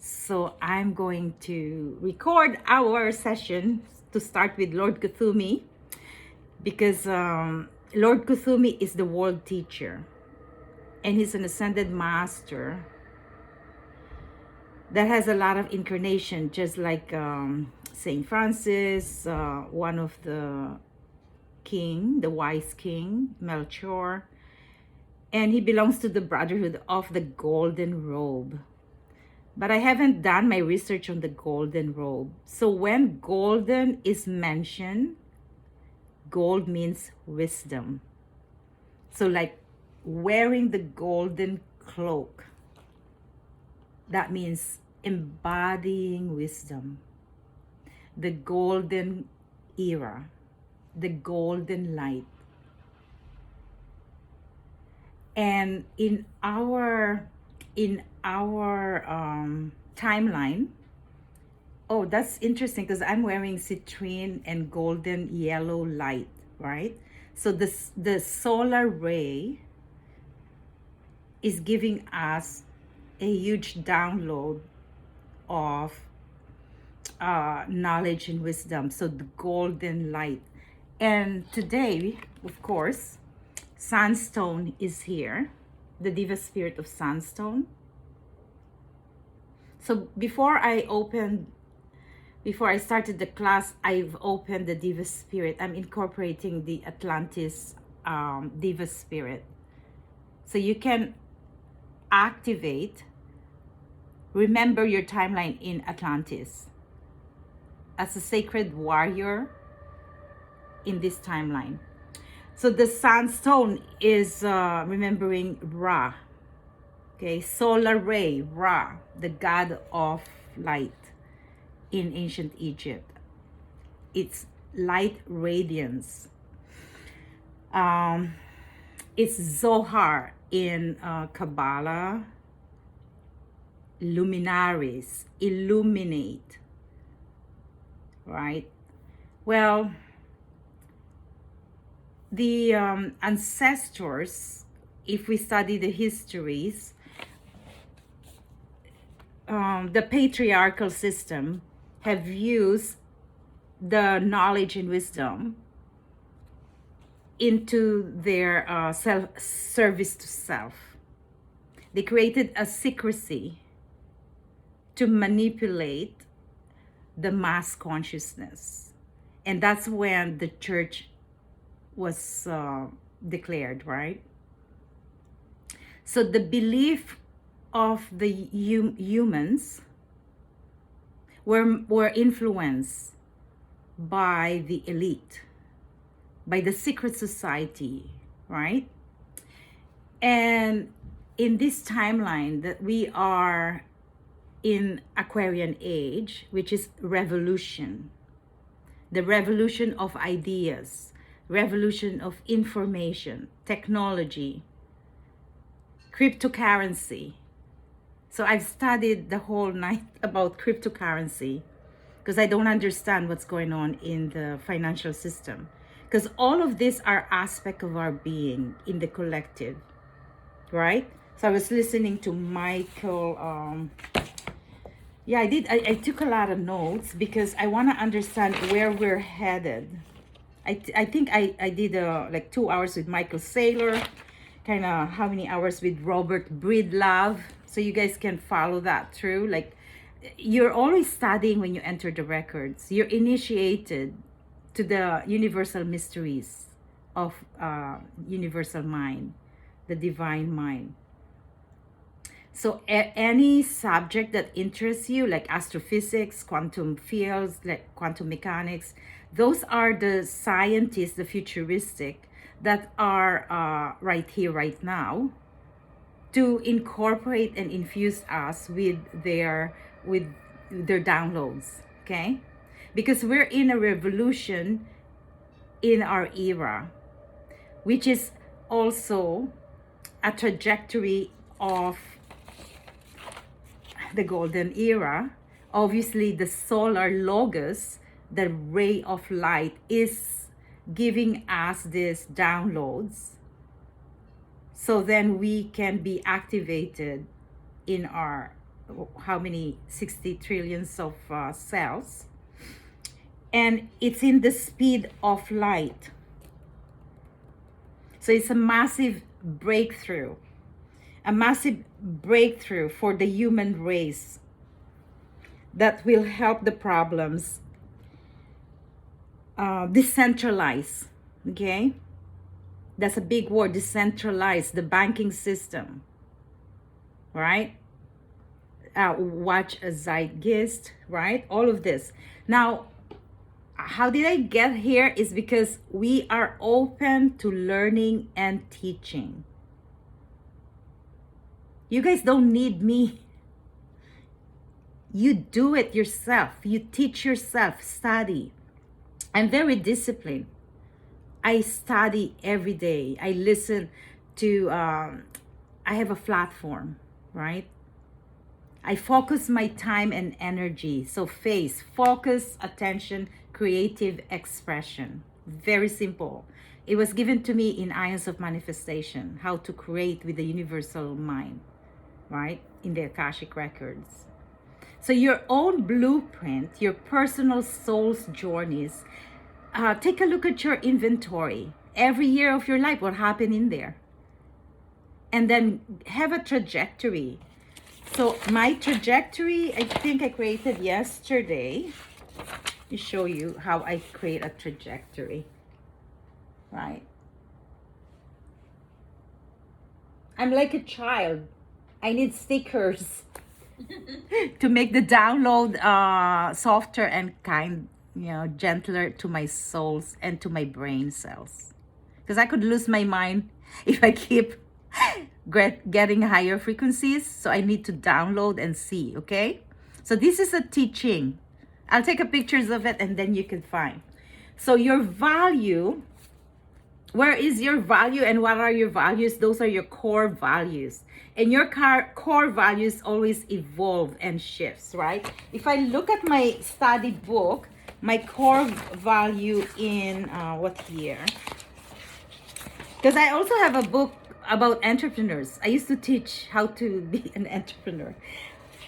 So I'm going to record our session to start with Lord Kuthumi because Lord Kuthumi is the world teacher and he's an ascended master that has a lot of incarnation, just like Saint Francis, one of the wise king, Melchior, and he belongs to the Brotherhood of the Golden Robe. But I haven't done my research on the golden robe. So when golden is mentioned, gold means wisdom. So like wearing the golden cloak, that means embodying wisdom. The golden era, the golden light. And in our timeline, oh, that's interesting because I'm wearing citrine and golden yellow light, right? So the solar ray is giving us a huge download of knowledge and wisdom. So the golden light. And today, of course, Sunstone is here, the Diva Spirit of Sunstone. So before I started the class, I've opened the Diva Spirit. I'm incorporating the Atlantis Diva Spirit. So you can remember your timeline in Atlantis as a sacred warrior in this timeline. So the Sunstone is remembering Ra. Okay, solar ray, Ra, the god of light in ancient Egypt. It's light radiance. It's Zohar in Kabbalah. Luminaries, illuminate, right? Well, the ancestors, if we study the histories, the patriarchal system have used the knowledge and wisdom into their service to self. They created a secrecy to manipulate the mass consciousness. And that's when the church was declared, right? So the belief of the humans were influenced by the elite, by the secret society, right? And in this timeline that we are in Aquarian age, which is revolution, the revolution of ideas, revolution of information, technology, cryptocurrency. So I've studied the whole night about cryptocurrency because I don't understand what's going on in the financial system. Because all of these are aspects of our being in the collective, right? So I was listening to Michael. Yeah, I took a lot of notes because I want to understand where we're headed. I think I did like 2 hours with Michael Saylor, kind of how many hours with Robert Breedlove. So you guys can follow that through. Like, you're always studying when you enter the records. You're initiated to the universal mysteries of universal mind, the divine mind. So any subject that interests you, like astrophysics, quantum fields, like quantum mechanics, those are the scientists, the futuristic, that are right here, right now, to incorporate and infuse us with their downloads, okay? Because we're in a revolution in our era, which is also a trajectory of the golden era. Obviously, the solar logos, the ray of light, is giving us these downloads so then we can be activated in our how many 60 trillions of cells, and it's in the speed of light. So it's a massive breakthrough for the human race that will help the problems decentralize. Okay, that's a big word, decentralize the banking system, right? Watch a zeitgeist, right? All of this. Now, how did I get here? Is because we are open to learning and teaching. You guys don't need me. You do it yourself. You teach yourself, study. I'm very disciplined. I study every day. I listen to, I have a platform, right? I focus my time and energy. So focus, attention, creative expression. Very simple. It was given to me in Ions of Manifestation, how to create with the universal mind, right? In the Akashic Records. So your own blueprint, your personal soul's journeys, take a look at your inventory. Every year of your life, what happened in there? And then have a trajectory. So my trajectory, I think I created yesterday. Let me show you how I create a trajectory, right? I'm like a child. I need stickers to make the download softer and gentler to my souls and to my brain cells. Because I could lose my mind if I keep getting higher frequencies. So I need to download and see, okay? So this is a teaching. I'll take a pictures of it and then you can find. So your value, where is your value and what are your values? Those are your core values. And your core values always evolve and shifts, right? If I look at my study book, my core value in what year? Because I also have a book about entrepreneurs. I used to teach how to be an entrepreneur.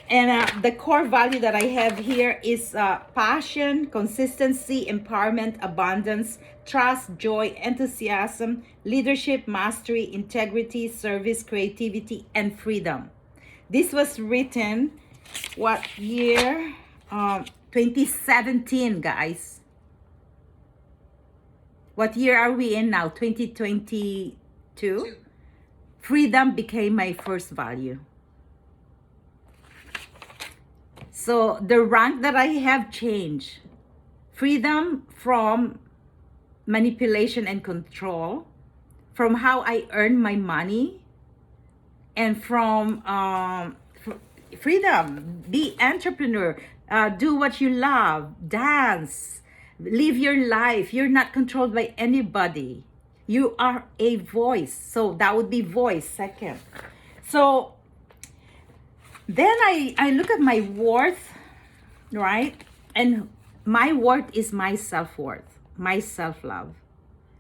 And the core value that I have here is passion, consistency, empowerment, abundance, trust, joy, enthusiasm, leadership, mastery, integrity, service, creativity, and freedom. This was written, what year? 2017, guys. What year are we in now? 2022? Freedom became my first value. So the rank that I have changed. Freedom from manipulation and control, from how I earn my money, and from freedom, be entrepreneur, do what you love, dance, live your life. You're not controlled by anybody. You are a voice. So that would be voice second. So then I look at my worth, right? And my worth is my self-worth, my self-love.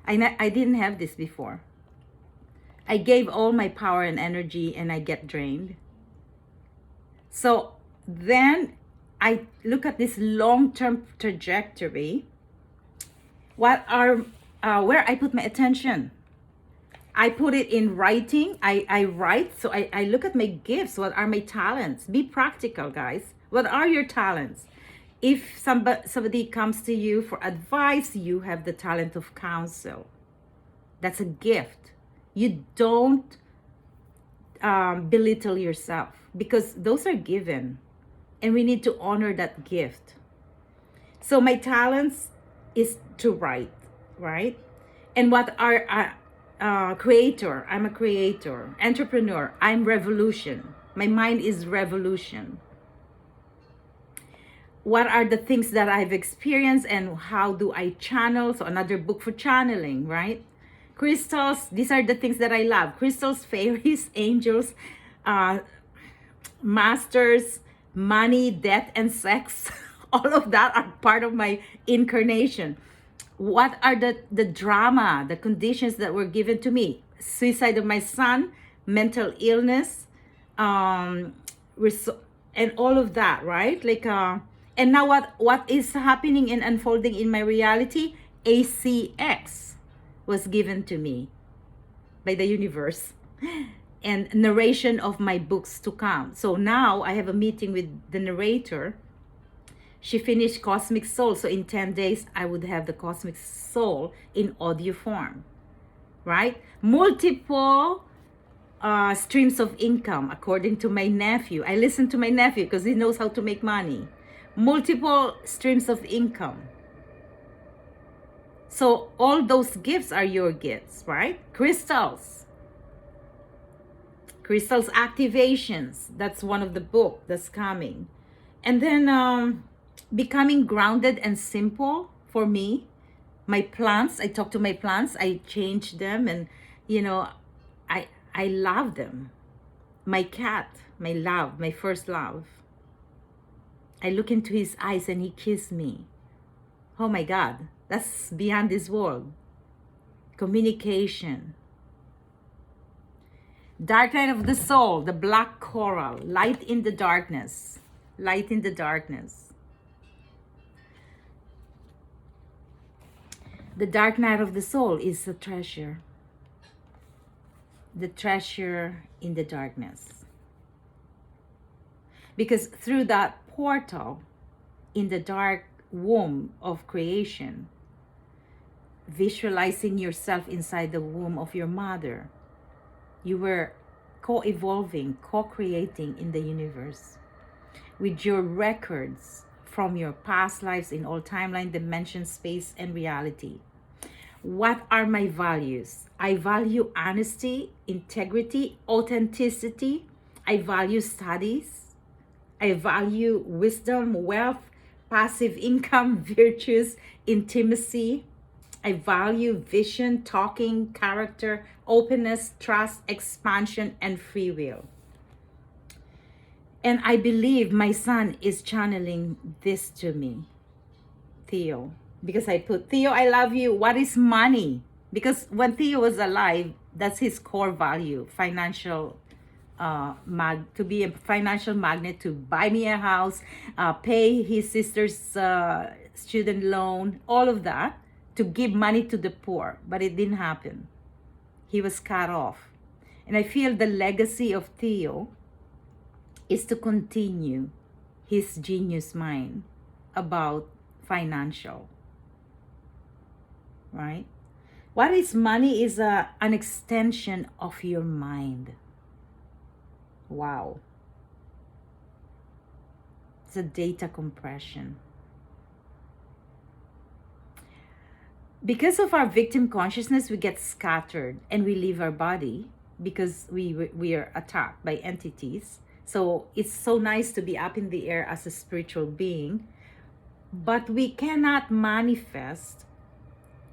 I didn't have this before. I gave all my power and energy and I get drained. So then I look at this long-term trajectory. What are, where I put my attention? I put it in writing. I write. So I look at my gifts. What are my talents? Be practical, guys. What are your talents? If somebody comes to you for advice, you have the talent of counsel. That's a gift. You don't belittle yourself because those are given. And we need to honor that gift. So my talents is to write, right? And what are creator? I'm a creator. Entrepreneur. I'm revolution. My mind is revolution. What are the things that I've experienced and how do I channel? So another book for channeling, right? Crystals. These are the things that I love. Crystals, fairies, angels, masters, money, death, and sex. All of that are part of my incarnation. What are the drama, the conditions that were given to me? Suicide of my son, mental illness, and all of that, right? Like and now what is happening and unfolding in my reality? ACX was given to me by the universe, and narration of my books to come. So now I have a meeting with the narrator. She finished Cosmic Soul, so in 10 days I would have the Cosmic Soul in audio form, right? Multiple streams of income, according to my nephew. I listen to my nephew because he knows how to make money. Multiple streams of income. So all those gifts are your gifts, right? Crystals activations, that's one of the book that's coming. And then becoming grounded and simple for me. My plants, I talk to my plants, I change them, and you know, I love them. My cat, my love, my first love. I look into his eyes and he kissed me. Oh my God, that's beyond this world. Communication. Dark night of the soul, the black coral, light in the darkness, light in the darkness. The dark night of the soul is the treasure in the darkness. Because through that portal in the dark womb of creation, visualizing yourself inside the womb of your mother, you were co-evolving, co-creating in the universe with your records from your past lives in all timeline, dimension, space, and reality. What are my values? I value honesty, integrity, authenticity. I value studies. I value wisdom, wealth, passive income, virtues, intimacy. I value vision, talking, character, openness, trust, expansion, and free will. And I believe my son is channeling this to me, Theo. Because I put, Theo, I love you. What is money? Because when Theo was alive, that's his core value, financial, to be a financial magnet, to buy me a house, pay his sister's student loan, all of that, to give money to the poor. But it didn't happen. He was cut off. And I feel the legacy of Theo is to continue his genius mind about financial. Right? What is money is an extension of your mind. Wow. It's a data compression. Because of our victim consciousness, we get scattered and we leave our body because we are attacked by entities. So it's so nice to be up in the air as a spiritual being, but we cannot manifest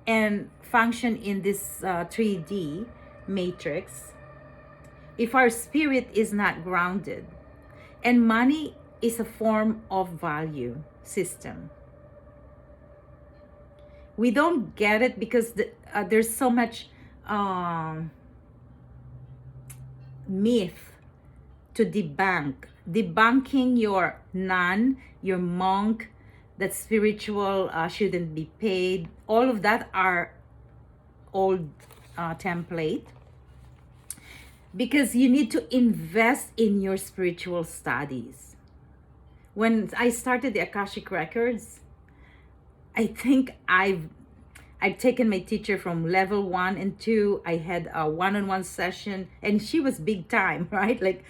and function in this 3D matrix if our spirit is not grounded. And money is a form of value system. We don't get it because there's so much myth to debunking your nun, your monk, that spiritual shouldn't be paid. All of that are old template, because you need to invest in your spiritual studies. When I started the Akashic Records, I think I've taken my teacher from level 1 and 2. I had a one-on-one session, and she was big time, right? Like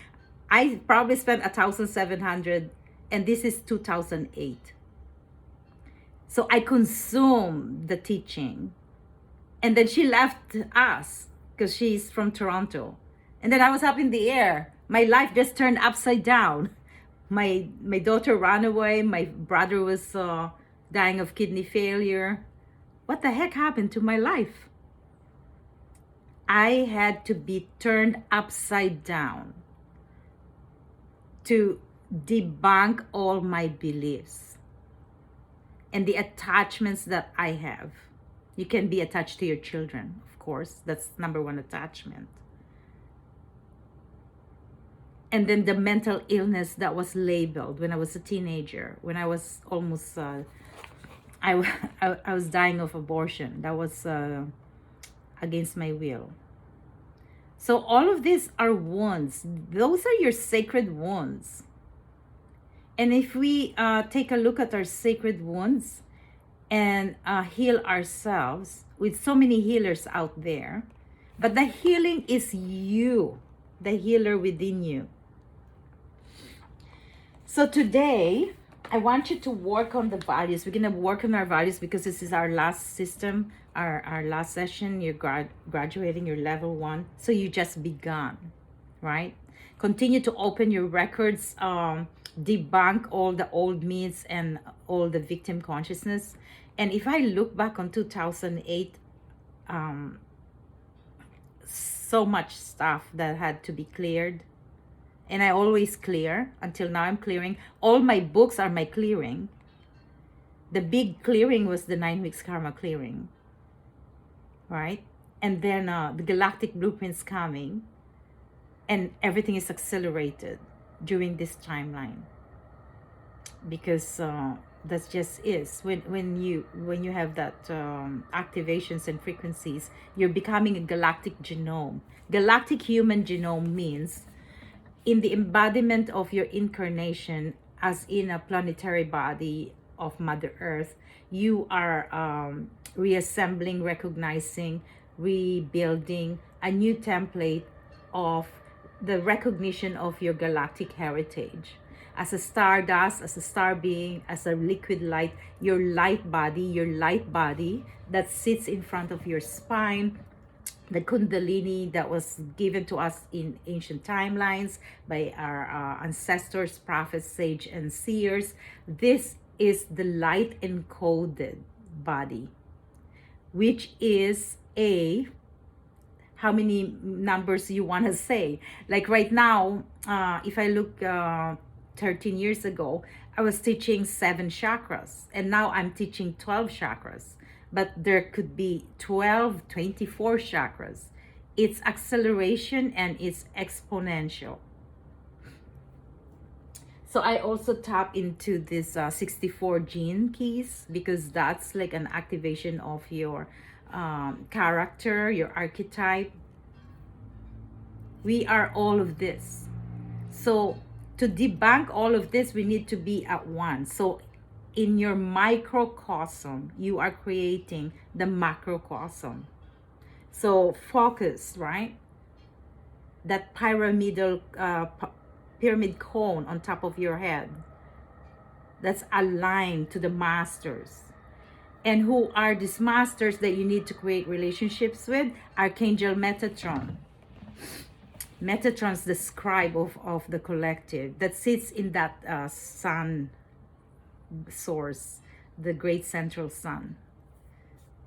I probably spent 1,700, and this is 2008. So I consumed the teaching, and then she left us because she's from Toronto, and then I was up in the air. My life just turned upside down. My daughter ran away. My brother was dying of kidney failure. What the heck happened to my life? I had to be turned upside down to debunk all my beliefs and the attachments that I have. You can be attached to your children, of course. That's number one attachment. And then the mental illness that was labeled when I was a teenager, when I was almost, I was dying of abortion. That was against my will. So all of these are wounds. Those are your sacred wounds. And if we take a look at our sacred wounds and heal ourselves, with so many healers out there, but the healing is you, the healer within you. So today, I want you to work on the values. We're going to work on our values because this is our last system, our last session. You're graduating your level 1. So you just begun, right? Continue to open your records, debunk all the old myths and all the victim consciousness. And if I look back on 2008, so much stuff that had to be cleared. And I always clear. Until now, I'm clearing. All my books are my clearing. The big clearing was the 9 weeks karma clearing, right? And then the galactic blueprint's coming, and everything is accelerated during this timeline, because that's just is when you have that activations and frequencies, you're becoming a galactic genome. Galactic human genome means in the embodiment of your incarnation as in a planetary body of Mother Earth, you are reassembling, recognizing, rebuilding a new template of the recognition of your galactic heritage. As a stardust, as a star being, as a liquid light, your light body that sits in front of your spine, the Kundalini that was given to us in ancient timelines by our ancestors, prophets, sage, and seers. This is the light encoded body, which is a, how many numbers you want to say? Like right now, if I look 13 years ago, I was teaching 7 chakras, and now I'm teaching 12 chakras. But there could be 12, 24 chakras. It's acceleration and it's exponential. So I also tap into this 64 gene keys, because that's like an activation of your character, your archetype. We are all of this. So to debunk all of this, we need to be at one. So in your microcosm, you are creating the macrocosm. So focus, right? That pyramidal pyramid cone on top of your head, that's aligned to the masters. And who are these masters that you need to create relationships with? Archangel Metatron. Metatron's the scribe of the collective that sits in that sun source, the great central sun.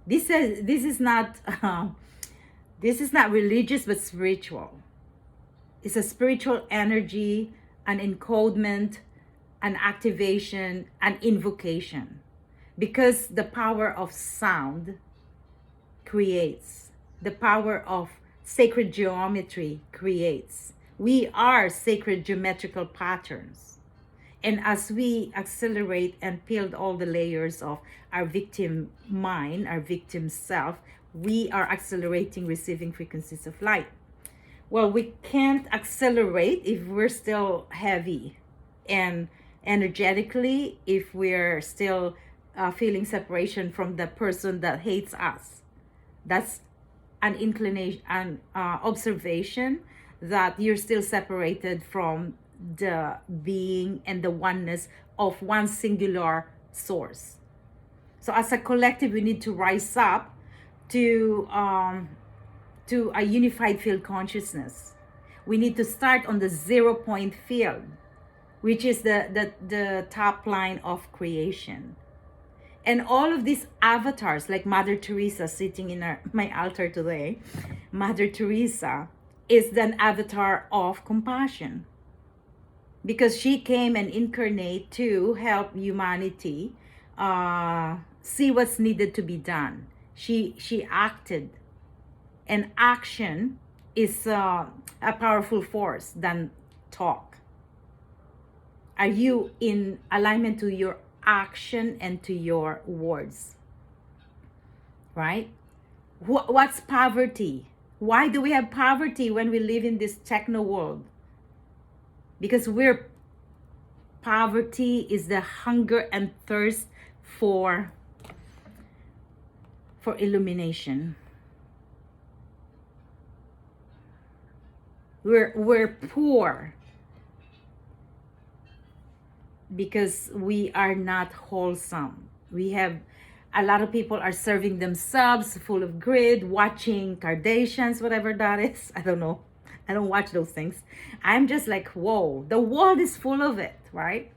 This is not religious, but spiritual. It's a spiritual energy, an encodement, an activation, an invocation, because the power of sound creates, the power of sacred geometry creates. We are sacred geometrical patterns. And as we accelerate and peel all the layers of our victim mind, our victim self, we are accelerating, receiving frequencies of light. Well, we can't accelerate if we're still heavy, and energetically, if we're still feeling separation from the person that hates us. That's an inclination, an observation that you're still separated from the being and the oneness of one singular source. So as a collective, we need to rise up to a unified field consciousness. We need to start on the 0 point field, which is the top line of creation. And all of these avatars, like Mother Teresa sitting in my altar today, Mother Teresa is an avatar of compassion, because she came and incarnate to help humanity see what's needed to be done. She acted, and action is a powerful force than talk. Are you in alignment to your action and to your words? Right? What's poverty? Why do we have poverty when we live in this techno world? Because poverty is the hunger and thirst for illumination. We're poor because we are not wholesome. We have a lot of people are serving themselves, full of greed, watching Kardashians, whatever that is. I don't know. I don't watch those things. I'm just like, whoa, the world is full of it, right?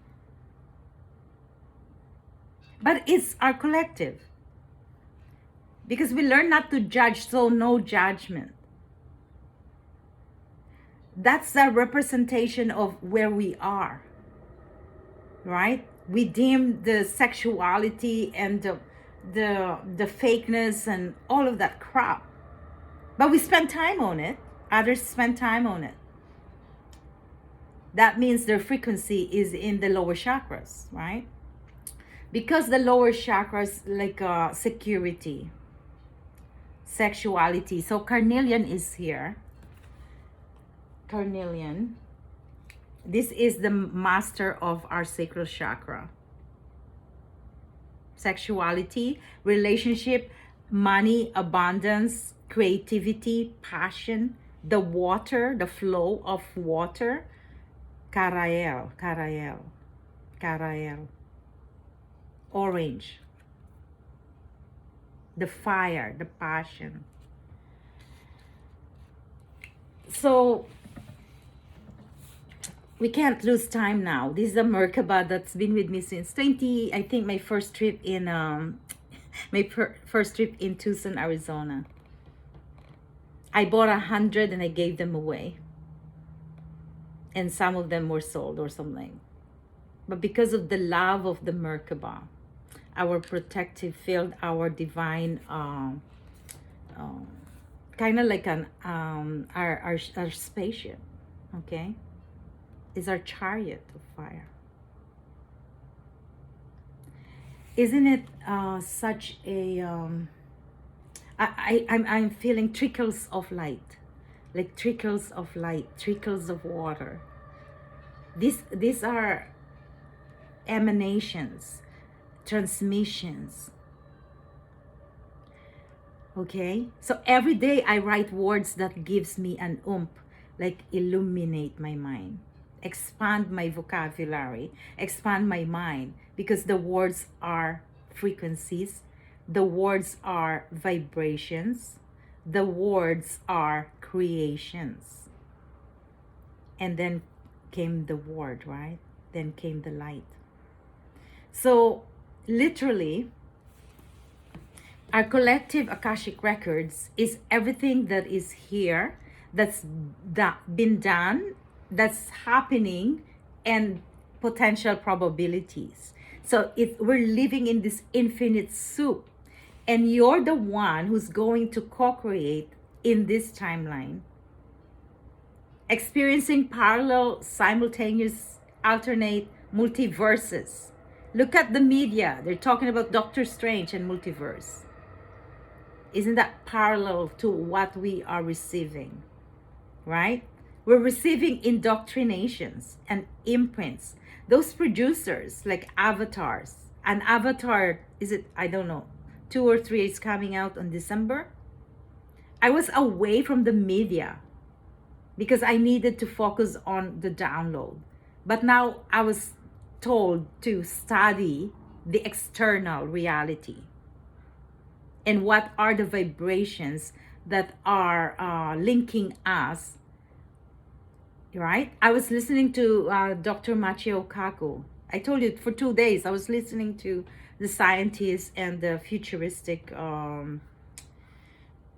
But it's our collective. Because we learn not to judge, so no judgment. That's the representation of where we are, right? We deem the sexuality and the fakeness and all of that crap, but we spend time on it. Others spend time on it. That means their frequency is in the lower chakras, right? Because the lower chakras, like security, sexuality. So carnelian is here. Carnelian, this is the master of our sacral chakra. Sexuality, relationship, money, abundance, creativity, passion, the water, the flow of water. Karael, orange, the fire, the passion. So we can't lose time now. This is a Merkaba that's been with me since I think my first trip in first trip in Tucson, Arizona. I bought 100 and I gave them away. And some of them were sold or something. But because of the love of the Merkaba, our protective field, our divine, kind of like our spaceship, okay? Is our chariot of fire. Isn't it such a I'm feeling trickles of light, like trickles of light, trickles of water. These are emanations, transmissions. Okay, so every day I write words that gives me an oomph, like illuminate my mind, expand my vocabulary, expand my mind, because the words are frequencies, the words are vibrations, the words are creations. And then came the word, right? Then came the light. So literally, our collective Akashic Records is everything that is here, that's been done, that's happening, and potential probabilities. So we're living in this infinite soup, and you're the one who's going to co-create in this timeline, experiencing parallel, simultaneous, alternate multiverses. Look at the media. They're talking about Doctor Strange and multiverse. Isn't that parallel to what we are receiving, right? We're receiving indoctrinations and imprints. Those producers, like avatars. An avatar, is it, I don't know, 2 or 3 is coming out on December. I was away from the media because I needed to focus on the download. But now I was told to study the external reality. And what are the vibrations that are linking us, right? I was listening to Dr. Machio Kaku. I told you for 2 days I was listening to the scientists and the futuristic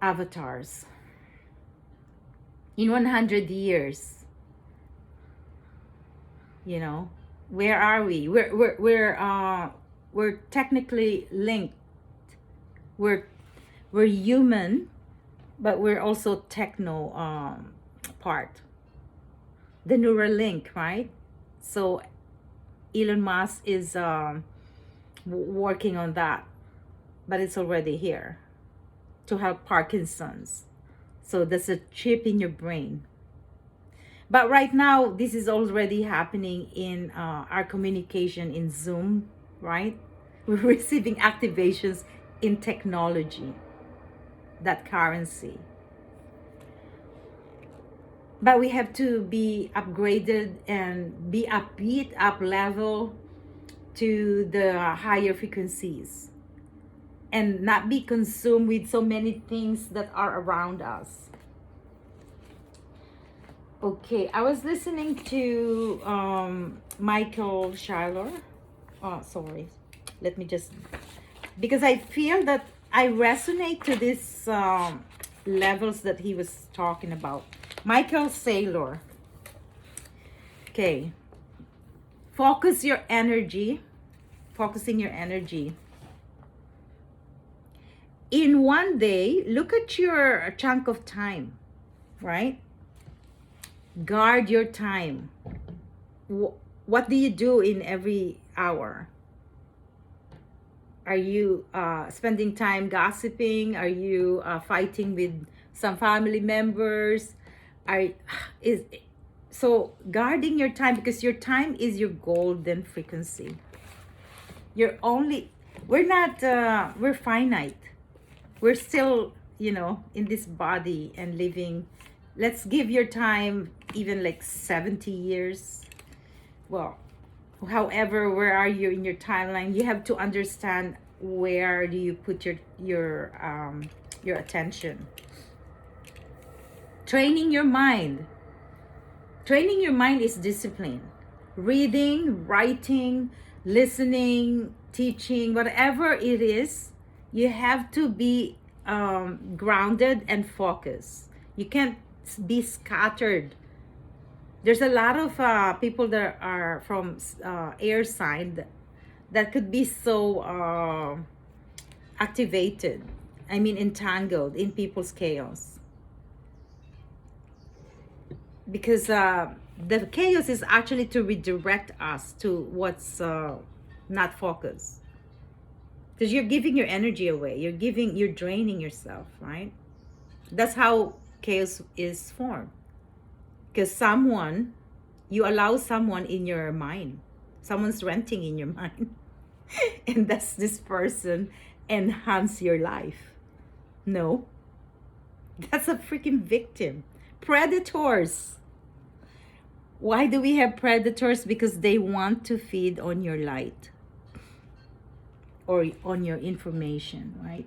avatars. In 100 years, you know, where are we? We're technically linked. We're human, but we're also techno part. The neural link, right? So Elon Musk is working on that, but it's already here to help Parkinson's. So that's a chip in your brain. But right now, this is already happening in our communication in Zoom, right? We're receiving activations in technology, that currency. But we have to be upgraded and be a bit up level to the higher frequencies and not be consumed with so many things that are around us. Okay, I was listening to Michael Shiler. Oh, sorry. Let me just, because I feel that I resonate to these levels that he was talking about. Michael Saylor. Okay. Focusing your energy. In one day, look at your chunk of time, right? Guard your time. What do you do in every hour? Are you spending time gossiping? Are you fighting with some family members? So guarding your time, because your time is your golden frequency. We're finite. We're still, in this body and living. Let's give your time even like 70 years. Well, however, where are you in your timeline? You have to understand where do you put your attention. Training your mind is discipline. Reading, writing, listening, teaching, whatever it is, you have to be grounded and focused. You can't be scattered. There's a lot of people that are from air sign that could be so activated. I mean, entangled in people's chaos. Because the chaos is actually to redirect us to what's not focused. Because you're giving your energy away. You're draining yourself, right? That's how chaos is formed. Because you allow someone in your mind. Someone's renting in your mind. And that's this person enhance your life. No. That's a freaking victim. Predators. Why do we have predators? Because they want to feed on your light or on your information, right?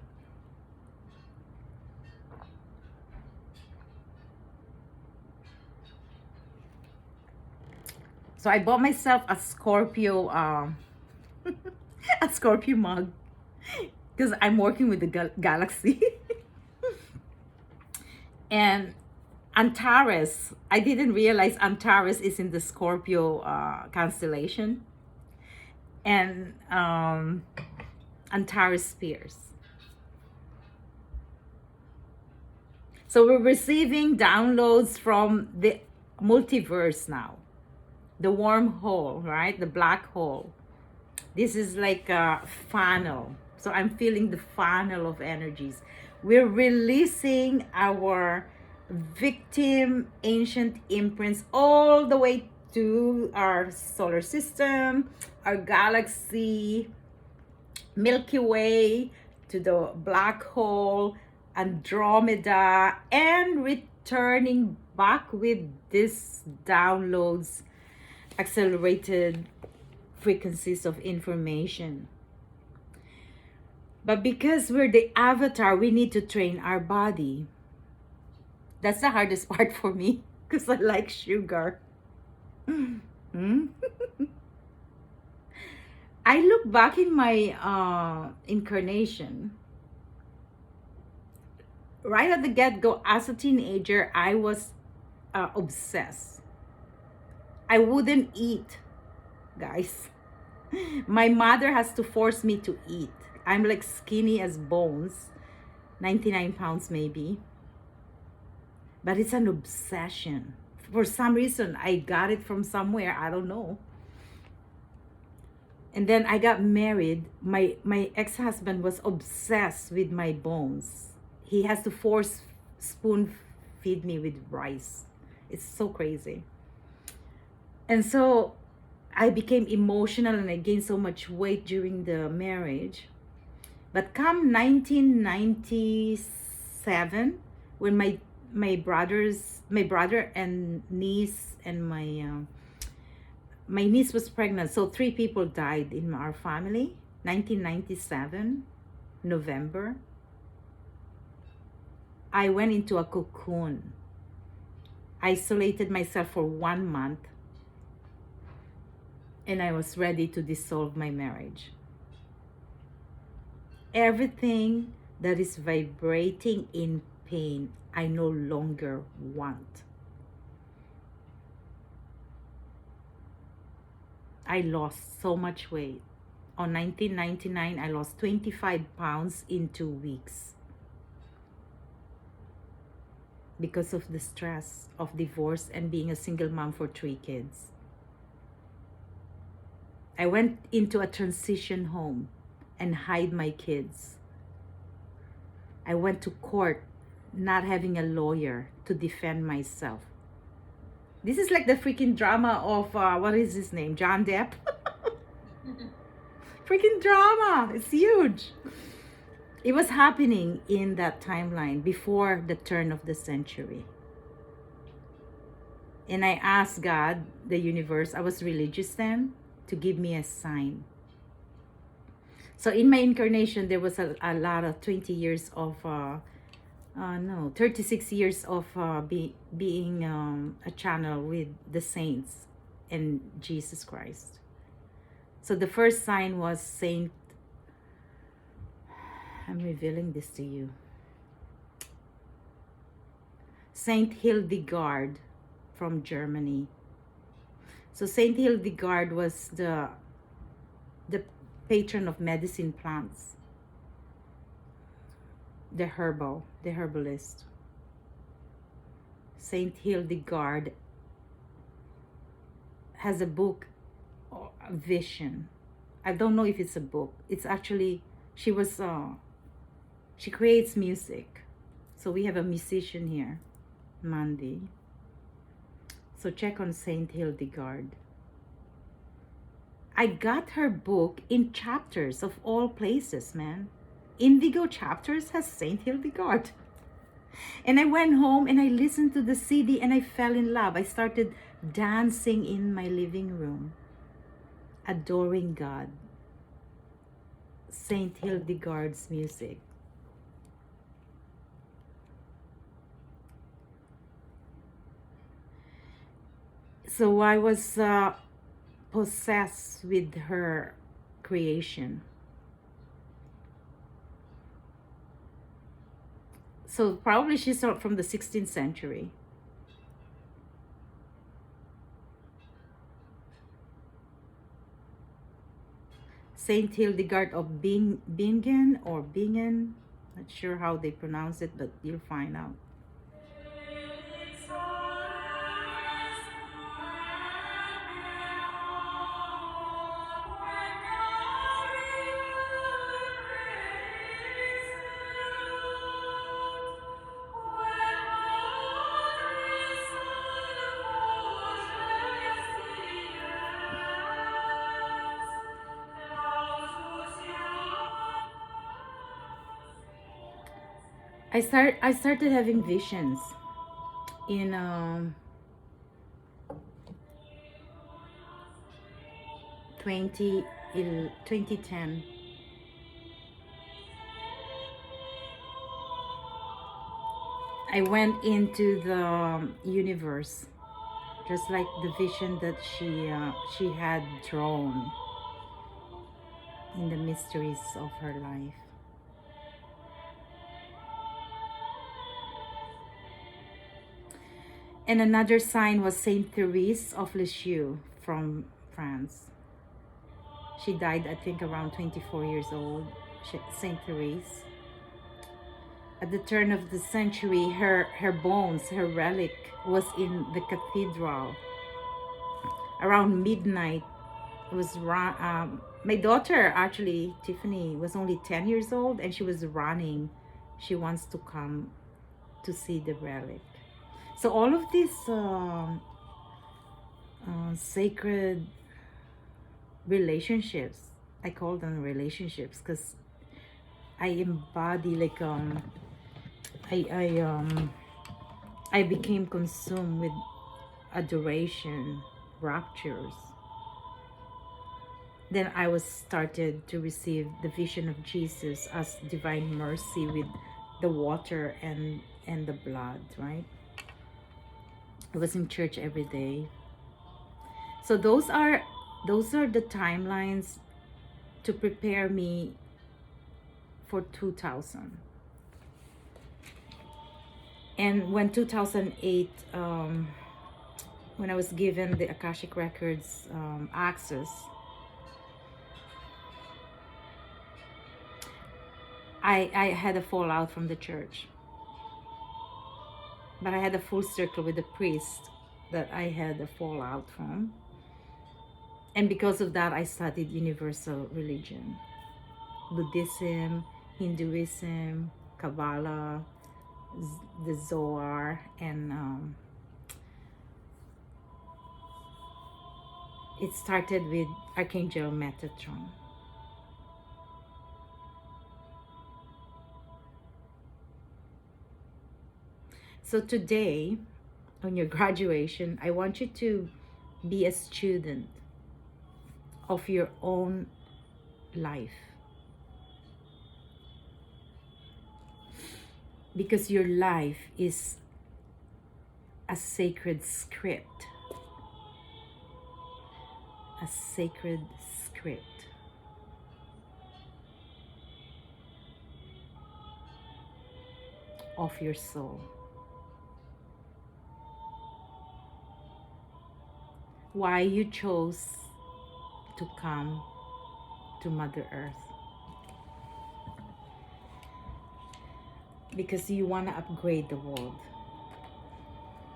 So I bought myself a Scorpio, a Scorpio mug, because I'm working with the galaxy. And Antares, I didn't realize Antares is in the Scorpio constellation. And Antares Spears. So we're receiving downloads from the multiverse now. The wormhole, right? The black hole. This is like a funnel. So I'm feeling the funnel of energies. We're releasing our victim ancient imprints all the way to our solar system, our galaxy, Milky Way, to the black hole, Andromeda, and returning back with these downloads, accelerated frequencies of information. But because we're the avatar, we need to train our body. That's the hardest part for me because I like sugar. I look back in my incarnation. Right at the get-go, as a teenager, I was obsessed. I wouldn't eat, guys. My mother has to force me to eat. I'm like skinny as bones, 99 pounds maybe. But it's an obsession. For some reason, I got it from somewhere, I don't know. And then I got married. My ex-husband was obsessed with my bones. He has to force spoon feed me with rice. It's so crazy. And so I became emotional and I gained so much weight during the marriage. But come 1997, when my brother and niece and my niece was pregnant, so 3 people died in our family. 1997, November. I went into a cocoon, isolated myself for 1 month, and I was ready to dissolve my marriage. Everything that is vibrating in pain, I no longer want. I lost so much weight. On 1999, I lost 25 pounds in 2 weeks because of the stress of divorce and being a single mom for 3 kids. I went into a transition home and hide my kids. I went to court not having a lawyer to defend myself. This is like the freaking drama of, what is his name? John Depp? Freaking drama. It's huge. It was happening in that timeline before the turn of the century. And I asked God, the universe, I was religious then, to give me a sign. So in my incarnation, there was a lot of 20 years of, 36 years of being a channel with the saints and Jesus Christ. So the first sign was Saint, I'm revealing this to you, Saint Hildegard from Germany. So Saint Hildegard was the patron of medicine plants, the herbalist. Saint Hildegard has a book, a vision. I don't know if it's a book. It's actually, she creates music. So we have a musician here, Mandy. So check on Saint Hildegard. I got her book in Chapters of all places, man. Indigo Chapters has Saint Hildegard. And I went home and I listened to the CD and I fell in love. I started dancing in my living room, adoring God. Saint Hildegard's music. So I was possessed with her creation. So probably she's from the 16th century. Saint Hildegard of Bingen or Bingen. Not sure how they pronounce it, but you'll find out. I started having visions in 2010. I went into the universe, just like the vision that she had drawn in the mysteries of her life. And another sign was Saint Therese of Lisieux from France. She died, I think, around 24 years old. Saint Therese. At the turn of the century, her bones, her relic, was in the cathedral. Around midnight, It was my daughter, actually, Tiffany, was only 10 years old, and she was running. She wants to come to see the relic. So all of these sacred relationships, I call them relationships because I embody, like, I became consumed with adoration, raptures. Then I was started to receive the vision of Jesus as divine mercy with the water and the blood, right? I was in church every day. So those are the timelines to prepare me for 2000. And when 2008, when I was given the Akashic Records access, I had a fallout from the church. But I had a full circle with the priest that I had a fallout from. And because of that, I studied universal religion. Buddhism, Hinduism, Kabbalah, the Zohar, and it started with Archangel Metatron. So today, on your graduation, I want you to be a student of your own life. Because your life is a sacred script. A sacred script. Of your soul. Why you chose to come to Mother Earth. Because you want to upgrade the world.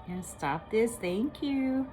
And stop this. Thank you.